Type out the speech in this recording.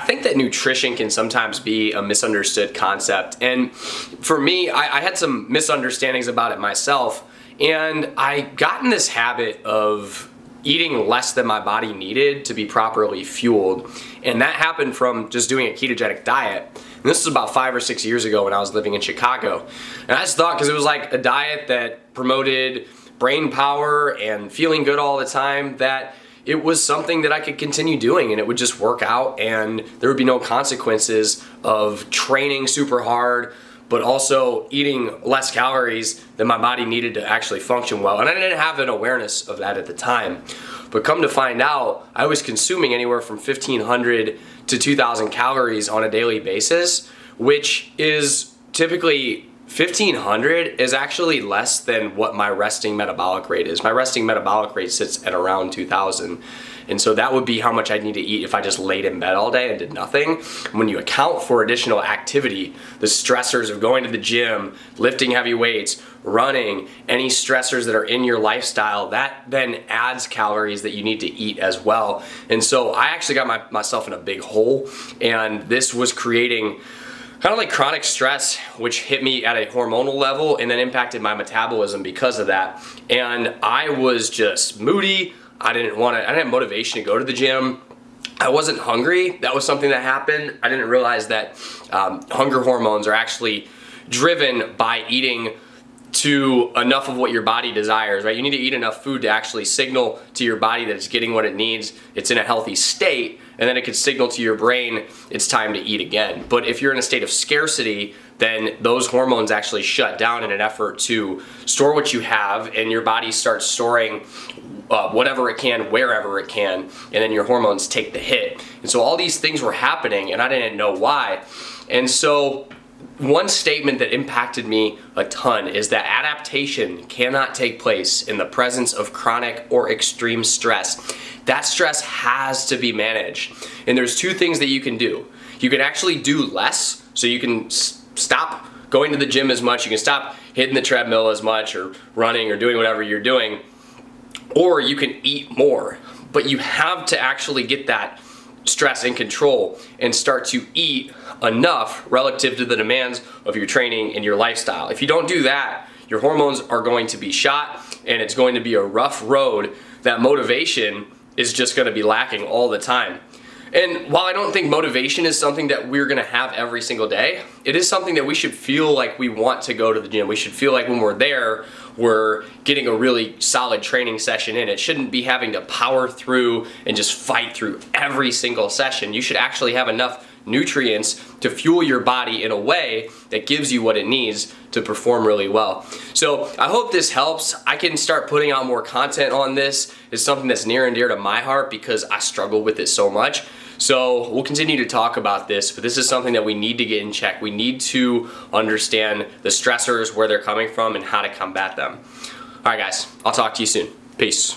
think that nutrition can sometimes be a misunderstood concept. And for me, I had some misunderstandings about it myself. And I got in this habit of eating less than my body needed to be properly fueled. And that happened from just doing a ketogenic diet. And this was about 5 or 6 years ago when I was living in Chicago. And I just thought, because it was like a diet that promoted brain power and feeling good all the time, that it was something that I could continue doing and it would just work out and there would be no consequences of training super hard, but also eating less calories than my body needed to actually function well. And I didn't have an awareness of that at the time. But come to find out, I was consuming anywhere from 1,500 to 2,000 calories on a daily basis, which is typically 1,500 is actually less than what my resting metabolic rate is. My resting metabolic rate sits at around 2,000. And so that would be how much I'd need to eat if I just laid in bed all day and did nothing. When you account for additional activity, the stressors of going to the gym, lifting heavy weights, running, any stressors that are in your lifestyle, that then adds calories that you need to eat as well. And so I actually got myself in a big hole, and this was creating kind of like chronic stress, which hit me at a hormonal level and then impacted my metabolism because of that. And I was just moody. I didn't have motivation to go to the gym. I wasn't hungry. That was something that happened. I didn't realize that hunger hormones are actually driven by eating to enough of what your body desires, right? You need to eat enough food to actually signal to your body that it's getting what it needs, it's in a healthy state, and then it can signal to your brain it's time to eat again. But if you're in a state of scarcity, then those hormones actually shut down in an effort to store what you have, and your body starts storing whatever it can, wherever it can, and then your hormones take the hit. And so all these things were happening, and I didn't know why. And so one statement that impacted me a ton is that adaptation cannot take place in the presence of chronic or extreme stress. That stress has to be managed. And there's two things that you can do. You can actually do less, so you can stop going to the gym as much, you can stop hitting the treadmill as much or running or doing whatever you're doing, or you can eat more. But you have to actually get that stress in control and start to eat enough relative to the demands of your training and your lifestyle. If you don't do that, your hormones are going to be shot and it's going to be a rough road. That motivation is just going to be lacking all the time. And while I don't think motivation is something that we're gonna have every single day, it is something that we should feel like we want to go to the gym. We should feel like when we're there, we're getting a really solid training session in. It shouldn't be having to power through and just fight through every single session. You should actually have enough nutrients to fuel your body in a way that gives you what it needs to perform really well. So I hope this helps. I can start putting out more content on this. It's something that's near and dear to my heart because I struggle with it so much. So we'll continue to talk about this, but this is something that we need to get in check. We need to understand the stressors, where they're coming from, and how to combat them. All right, guys, I'll talk to you soon. Peace.